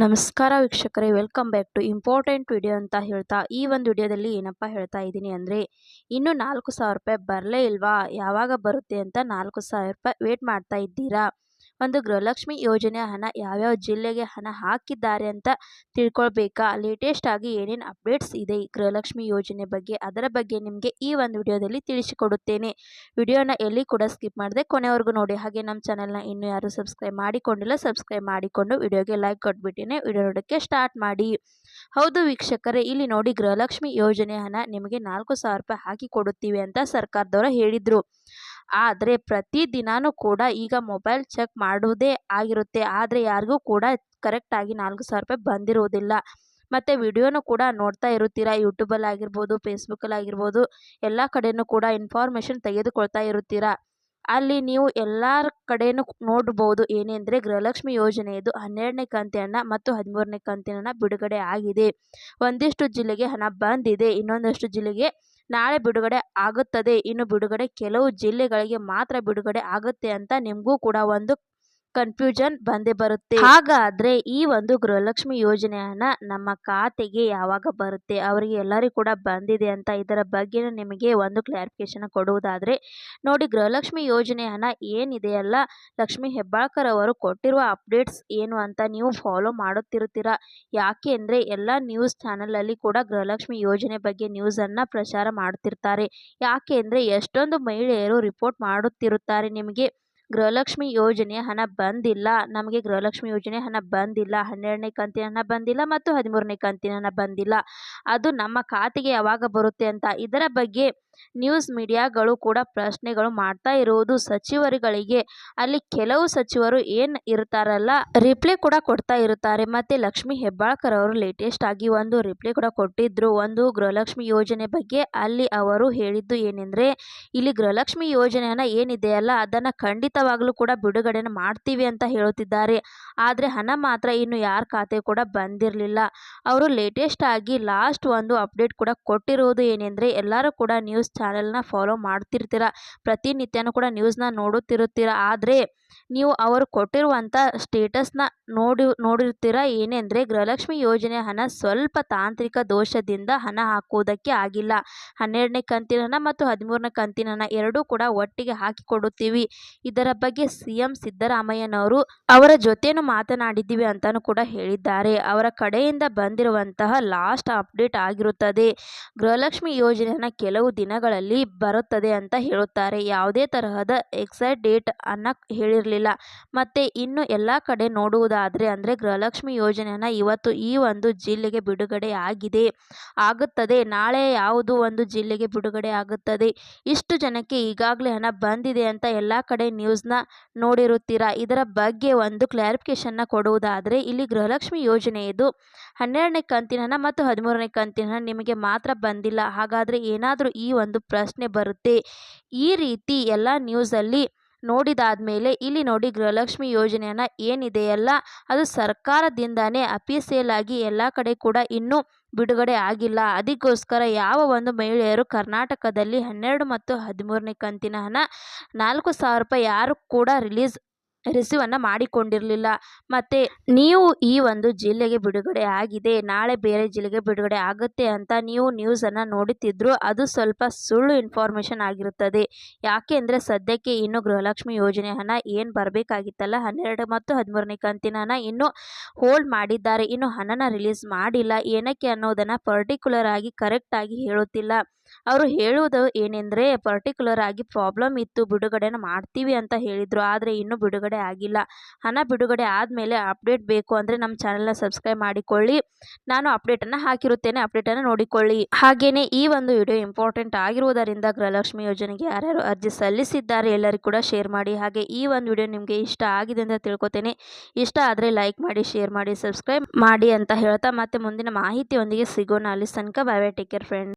ನಮಸ್ಕಾರ ವೀಕ್ಷಕರೇ, welcome back to important video ಅಂತ ಹೇಳ್ತಾ ಈ ಒಂದು ವಿಡಿಯೋದಲ್ಲಿ ಏನಪ್ಪ ಹೇಳ್ತಾ ಇದ್ದೀನಿ ಅಂದರೆ, ಇನ್ನು 4,000 ರೂಪಾಯಿ ಬರಲೇ ಇಲ್ವಾ, ಯಾವಾಗ ಬರುತ್ತೆ ಅಂತ 4,000 ರೂಪಾಯಿ ವೇಟ್ ಮಾಡ್ತಾ ಇದ್ದೀರಾ? ಒಂದು ಗೃಹಲಕ್ಷ್ಮಿ ಯೋಜನೆಯ ಹಣ ಯಾವ್ಯಾವ ಜಿಲ್ಲೆಗೆ ಹಣ ಹಾಕಿದ್ದಾರೆ ಅಂತ ತಿಳ್ಕೊಳ್ಬೇಕಾ? ಲೇಟೆಸ್ಟ್ ಆಗಿ ಏನೇನು ಅಪ್ಡೇಟ್ಸ್ ಇದೆ ಈ ಗೃಹಲಕ್ಷ್ಮಿ ಯೋಜನೆ ಬಗ್ಗೆ, ಅದರ ಬಗ್ಗೆ ನಿಮಗೆ ಈ ಒಂದು ವಿಡಿಯೋದಲ್ಲಿ ತಿಳಿಸಿಕೊಡುತ್ತೇನೆ. ವಿಡಿಯೋನ ಎಲ್ಲಿ ಕೂಡ ಸ್ಕಿಪ್ ಮಾಡದೆ ಕೊನೆವರೆಗೂ ನೋಡಿ. ಹಾಗೆ ನಮ್ಮ ಚಾನೆಲ್ನ ಇನ್ನೂ ಯಾರು ಸಬ್ಸ್ಕ್ರೈಬ್ ಮಾಡಿಕೊಂಡಿಲ್ಲ, ಸಬ್ಸ್ಕ್ರೈಬ್ ಮಾಡಿಕೊಂಡು ವಿಡಿಯೋಗೆ ಲೈಕ್ ಕೊಟ್ಬಿಟ್ಟಿನೇ ವಿಡಿಯೋ ನೋಡೋಕ್ಕೆ ಸ್ಟಾರ್ಟ್ ಮಾಡಿ. ಹೌದು ವೀಕ್ಷಕರೇ, ಇಲ್ಲಿ ನೋಡಿ, ಗೃಹಲಕ್ಷ್ಮಿ ಯೋಜನೆ ಹಣ ನಿಮಗೆ 4,000 ರೂಪಾಯಿ ಹಾಕಿ ಕೊಡುತ್ತೀವಿ ಅಂತ ಸರ್ಕಾರದವರು ಹೇಳಿದ್ರು. ಆದರೆ ಪ್ರತಿದಿನಾನೂ ಕೂಡ ಈಗ ಮೊಬೈಲ್ ಚೆಕ್ ಮಾಡುವುದೇ ಆಗಿರುತ್ತೆ. ಆದರೆ ಯಾರಿಗೂ ಕೂಡ ಕರೆಕ್ಟಾಗಿ 4,000 ರೂಪಾಯಿ ಬಂದಿರುವುದಿಲ್ಲ. ಮತ್ತು ವಿಡಿಯೋನು ಕೂಡ ನೋಡ್ತಾ ಇರುತ್ತೀರಾ, ಯೂಟ್ಯೂಬಲ್ಲಿ ಆಗಿರ್ಬೋದು, ಫೇಸ್ಬುಕ್ಕಲ್ಲಿ ಆಗಿರ್ಬೋದು, ಎಲ್ಲ ಕಡೆಯೂ ಕೂಡ ಇನ್ಫಾರ್ಮೇಷನ್ ತೆಗೆದುಕೊಳ್ತಾ ಇರುತ್ತೀರಾ. ಅಲ್ಲಿ ನೀವು ಎಲ್ಲರ ಕಡೆಯೂ ನೋಡ್ಬೋದು ಏನೆಂದರೆ, ಗೃಹಲಕ್ಷ್ಮಿ ಯೋಜನೆಯದು 12ನೇ ಕಂತಿನ ಹಣ ಮತ್ತು 13ನೇ ಕಂತಿನ ಹಣ ಬಿಡುಗಡೆ ಆಗಿದೆ. ಒಂದಿಷ್ಟು ಜಿಲ್ಲೆಗೆ ಹಣ ಬಂದಿದೆ, ಇನ್ನೊಂದಷ್ಟು ಜಿಲ್ಲೆಗೆ ನಾಳೆ ಬಿಡುಗಡೆ ಆಗುತ್ತದೆ. ಇನ್ನು ಬಿಡುಗಡೆ ಕೆಲವು ಜಿಲ್ಲೆಗಳಿಗೆ ಮಾತ್ರ ಬಿಡುಗಡೆ ಆಗುತ್ತೆ ಅಂತ ನಿಮಗೂ ಕೂಡ ಒಂದು ಕನ್ಫ್ಯೂಷನ್ ಬಂದೇ ಬರುತ್ತೆ. ಹಾಗಾದ್ರೆ ಈ ಒಂದು ಗೃಹಲಕ್ಷ್ಮಿ ಯೋಜನೆ ಹಣ ನಮ್ಮ ಖಾತೆಗೆ ಯಾವಾಗ ಬರುತ್ತೆ, ಅವರಿಗೆ ಎಲ್ಲರಿಗೂ ಕೂಡ ಬಂದಿದೆ ಅಂತ, ಇದರ ಬಗ್ಗೆ ನಿಮಗೆ ಒಂದು ಕ್ಲಾರಿಫಿಕೇಶನ್ ಕೊಡುವುದಾದ್ರೆ ನೋಡಿ, ಗೃಹಲಕ್ಷ್ಮಿ ಯೋಜನೆ ಹಣ ಏನಿದೆಯಲ್ಲ, ಲಕ್ಷ್ಮೀ ಹೆಬ್ಬಾಳ್ಕರ್ ಅವರು ಕೊಟ್ಟಿರುವ ಅಪ್ಡೇಟ್ಸ್ ಏನು ಅಂತ ನೀವು ಫಾಲೋ ಮಾಡುತ್ತಿರುತ್ತೀರಾ. ಯಾಕೆ ಅಂದರೆ ಎಲ್ಲ ನ್ಯೂಸ್ ಚಾನಲಲ್ಲಿ ಕೂಡ ಗೃಹಲಕ್ಷ್ಮಿ ಯೋಜನೆ ಬಗ್ಗೆ ನ್ಯೂಸನ್ನು ಪ್ರಚಾರ ಮಾಡುತ್ತಿರ್ತಾರೆ. ಯಾಕೆ ಅಂದರೆ ಎಷ್ಟೊಂದು ಮಹಿಳೆಯರು ರಿಪೋರ್ಟ್ ಮಾಡುತ್ತಿರುತ್ತಾರೆ, ನಿಮಗೆ ಗೃಹಲಕ್ಷ್ಮಿ ಯೋಜನೆಯ ಹಣ ಬಂದಿಲ್ಲ, ನಮಗೆ ಗೃಹಲಕ್ಷ್ಮಿ ಯೋಜನೆ ಹಣ ಬಂದಿಲ್ಲ, 12ನೇ ಕಂತಿನ ಹಣ ಬಂದಿಲ್ಲ ಮತ್ತು 13ನೇ ಕಂತಿನ ಹಣ ಬಂದಿಲ್ಲ, ಅದು ನಮ್ಮ ಖಾತೆಗೆ ಯಾವಾಗ ಬರುತ್ತೆ ಅಂತ. ಇದರ ಬಗ್ಗೆ ನ್ಯೂಸ್ ಮೀಡಿಯಾಗಳು ಕೂಡ ಪ್ರಶ್ನೆಗಳು ಮಾಡ್ತಾ ಇರುವುದು ಸಚಿವರುಗಳಿಗೆ. ಅಲ್ಲಿ ಕೆಲವು ಸಚಿವರು ಏನು ಇರ್ತಾರಲ್ಲ, ರಿಪ್ಲೈ ಕೂಡ ಕೊಡ್ತಾ ಇರುತ್ತಾರೆ. ಮತ್ತು ಲಕ್ಷ್ಮೀ ಹೆಬ್ಬಾಳ್ಕರ್ ಅವರು ಲೇಟೆಸ್ಟ್ ಆಗಿ ಒಂದು ರಿಪ್ಲೈ ಕೂಡ ಕೊಟ್ಟಿದ್ರು ಒಂದು ಗೃಹಲಕ್ಷ್ಮಿ ಯೋಜನೆ ಬಗ್ಗೆ. ಅಲ್ಲಿ ಅವರು ಹೇಳಿದ್ದು ಏನೆಂದರೆ, ಇಲ್ಲಿ ಗೃಹಲಕ್ಷ್ಮಿ ಯೋಜನೆ ಹಣ ಏನಿದೆಯಲ್ಲ, ಅದನ್ನು ಖಂಡಿತವಾಗ್ಲೂ ಕೂಡ ಬಿಡುಗಡೆನ ಮಾಡ್ತೀವಿ ಅಂತ ಹೇಳುತ್ತಿದ್ದಾರೆ. ಆದರೆ ಹಣ ಮಾತ್ರ ಇನ್ನು ಯಾರ ಖಾತೆ ಕೂಡ ಬಂದಿರಲಿಲ್ಲ. ಅವರು ಲೇಟೆಸ್ಟ್ ಆಗಿ ಲಾಸ್ಟ್ ಒಂದು ಅಪ್ಡೇಟ್ ಕೂಡ ಕೊಟ್ಟಿರುವುದು ಏನೆಂದರೆ, ಎಲ್ಲರೂ ಕೂಡ ನ್ಯೂಸ್ ಚಾನೆಲ್ನ ಫಾಲೋ ಮಾಡ್ತಿರ್ತೀರ, ಪ್ರತಿನಿತ್ಯನೂ ಕೂಡ ನ್ಯೂಸ್ನ ನೋಡುತ್ತಿರುತ್ತೀರ. ಆದರೆ ನೀವು ಅವರು ಕೊಟ್ಟಿರುವಂಥ ಸ್ಟೇಟಸ್ನ ನೋಡಿರ್ತೀರ ಏನೆಂದರೆ, ಗೃಹಲಕ್ಷ್ಮಿ ಯೋಜನೆ ಹಣ ಸ್ವಲ್ಪ ತಾಂತ್ರಿಕ ದೋಷದಿಂದ ಹಣ ಹಾಕುವುದಕ್ಕೆ ಆಗಿಲ್ಲ. 12ನೇ ಕಂತಿನ ಹಣ ಮತ್ತು 13ನೇ ಕಂತಿನ ಹಣ ಎರಡೂ ಕೂಡ ಒಟ್ಟಿಗೆ ಹಾಕಿಕೊಡುತ್ತೀವಿ. ಇದರ ಬಗ್ಗೆ CM ಸಿದ್ದರಾಮಯ್ಯನವರು ಅವರ ಜೊತೆನೂ ಮಾತನಾಡಿದ್ದೀವಿ ಅಂತಲೂ ಕೂಡ ಹೇಳಿದ್ದಾರೆ. ಅವರ ಕಡೆಯಿಂದ ಬಂದಿರುವಂತಹ ಲಾಸ್ಟ್ ಅಪ್ಡೇಟ್ ಆಗಿರುತ್ತದೆ. ಗೃಹಲಕ್ಷ್ಮಿ ಯೋಜನೆ ಹಣ ಕೆಲವು ದಿನಗಳಲ್ಲಿ ಬರುತ್ತದೆ ಅಂತ ಹೇಳುತ್ತಾರೆ. ಯಾವುದೇ ತರಹದ ಎಕ್ಸಾಕ್ಟ್ ಡೇಟ್ ಅನ್ನು ಹೇಳಿರಲಿಲ್ಲ. ಮತ್ತು ಇನ್ನು ಎಲ್ಲ ಕಡೆ ನೋಡುವುದಾದರೆ ಅಂದರೆ, ಗೃಹಲಕ್ಷ್ಮಿ ಯೋಜನೆ ಹಣ ಇವತ್ತು ಈ ಒಂದು ಜಿಲ್ಲೆಗೆ ಬಿಡುಗಡೆ ಆಗುತ್ತದೆ, ನಾಳೆ ಯಾವುದು ಒಂದು ಜಿಲ್ಲೆಗೆ ಬಿಡುಗಡೆ ಆಗುತ್ತದೆ. ಇಷ್ಟು ಜನಕ್ಕೆ ಈಗಾಗಲೇ ಹಣ ಬಂದಿದೆ ಅಂತ ಎಲ್ಲ ಕಡೆ ನ್ಯೂಸ್ನ ನೋಡಿರುತ್ತೀರಾ. ಇದರ ಬಗ್ಗೆ ಒಂದು ಕ್ಲಾರಿಫಿಕೇಶನ್ನ ಕೊಡುವುದಾದರೆ, ಇಲ್ಲಿ ಗೃಹಲಕ್ಷ್ಮಿ ಯೋಜನೆಯದು 12ನೇ ಕಂತಿನ ಹಣ ಮತ್ತು 13ನೇ ಕಂತಿನ ಹಣ ನಿಮಗೆ ಮಾತ್ರ ಬಂದಿಲ್ಲ. ಹಾಗಾದರೆ ಏನಾದರೂ ಈ ಒಂದು ಪ್ರಶ್ನೆ ಬರುತ್ತೆ. ಈ ರೀತಿ ಎಲ್ಲ ನ್ಯೂಸಲ್ಲಿ ನೋಡಿದಾದ್ಮೇಲೆ ಇಲ್ಲಿ ನೋಡಿ, ಗೃಹಲಕ್ಷ್ಮಿ ಯೋಜನೆ ಹಣ ಏನಿದೆಯಲ್ಲ, ಅದು ಸರ್ಕಾರದಿಂದನೇ ಅಫಿಷಿಯಲ್ ಆಗಿ ಎಲ್ಲ ಕಡೆ ಕೂಡ ಇನ್ನೂ ಬಿಡುಗಡೆ ಆಗಿಲ್ಲ. ಅದಕ್ಕೋಸ್ಕರ ಯಾವ ಒಂದು ಮಹಿಳೆಯರು ಕರ್ನಾಟಕದಲ್ಲಿ 12 ಮತ್ತು 13ನೇ ಕಂತಿನ ಹಣ 4,000 ರೂಪಾಯಿ ಯಾರು ಕೂಡ ರಿಸೀವನ್ನು ಮಾಡಿಕೊಂಡಿರಲಿಲ್ಲ. ಮತ್ತು ನೀವು ಈ ಒಂದು ಜಿಲ್ಲೆಗೆ ಬಿಡುಗಡೆ ಆಗಿದೆ, ನಾಳೆ ಬೇರೆ ಜಿಲ್ಲೆಗೆ ಬಿಡುಗಡೆ ಆಗುತ್ತೆ ಅಂತ ನೀವು ನ್ಯೂಸನ್ನು ನೋಡುತ್ತಿದ್ದರು, ಅದು ಸ್ವಲ್ಪ ಸುಳ್ಳು ಇನ್ಫಾರ್ಮೇಷನ್ ಆಗಿರುತ್ತದೆ. ಯಾಕೆ ಅಂದರೆ ಸದ್ಯಕ್ಕೆ ಇನ್ನು ಗೃಹಲಕ್ಷ್ಮಿ ಯೋಜನೆ ಹಣ ಏನು ಬರಬೇಕಾಗಿತ್ತಲ್ಲ, 12 ಮತ್ತು 13ನೇ ಕಂತಿನ ಹಣ ಇನ್ನೂ ಹೋಲ್ಡ್ ಮಾಡಿದ್ದಾರೆ, ಇನ್ನು ಹಣನ ರಿಲೀಸ್ ಮಾಡಿಲ್ಲ. ಏನಕ್ಕೆ ಅನ್ನೋದನ್ನು ಪರ್ಟಿಕ್ಯುಲರ್ ಆಗಿ ಕರೆಕ್ಟಾಗಿ ಹೇಳುತ್ತಿಲ್ಲ. ಅವರು ಹೇಳುವುದು ಏನೆಂದರೆ, ಪರ್ಟಿಕ್ಯುಲರ್ ಆಗಿ ಪ್ರಾಬ್ಲಮ್ ಇತ್ತು, ಬಿಡುಗಡೆನ ಮಾಡ್ತೀವಿ ಅಂತ ಹೇಳಿದರು, ಆದರೆ ಇನ್ನೂ ಬಿಡುಗಡೆ ಆಗಿಲ್ಲ. ಹಣ ಬಿಡುಗಡೆ ಆದಮೇಲೆ ಅಪ್ಡೇಟ್ ಬೇಕು ಅಂದರೆ ನಮ್ಮ ಚಾನೆಲ್ನ ಸಬ್ಸ್ಕ್ರೈಬ್ ಮಾಡಿಕೊಳ್ಳಿ, ನಾನು ಅಪ್ಡೇಟನ್ನು ಹಾಕಿರುತ್ತೇನೆ, ಅಪ್ಡೇಟನ್ನು ನೋಡಿಕೊಳ್ಳಿ. ಹಾಗೆಯೇ ಈ ಒಂದು ವಿಡಿಯೋ ಇಂಪಾರ್ಟೆಂಟ್ ಆಗಿರುವುದರಿಂದ ಗೃಹಲಕ್ಷ್ಮಿ ಯೋಜನೆಗೆ ಯಾರ್ಯಾರು ಅರ್ಜಿ ಸಲ್ಲಿಸಿದ್ದಾರೆ ಎಲ್ಲರಿಗೂ ಕೂಡ ಶೇರ್ ಮಾಡಿ. ಹಾಗೆ ಈ ಒಂದು ವಿಡಿಯೋ ನಿಮಗೆ ಇಷ್ಟ ಆಗಿದೆ ಅಂತ ತಿಳ್ಕೊತೇನೆ. ಇಷ್ಟ ಆದರೆ ಲೈಕ್ ಮಾಡಿ, ಶೇರ್ ಮಾಡಿ, ಸಬ್ಸ್ಕ್ರೈಬ್ ಮಾಡಿ ಅಂತ ಹೇಳ್ತಾ ಮತ್ತೆ ಮುಂದಿನ ಮಾಹಿತಿಯೊಂದಿಗೆ ಸಿಗೋಣ. ಅಲ್ಲಿ ತನಕ bye bye, take care friend.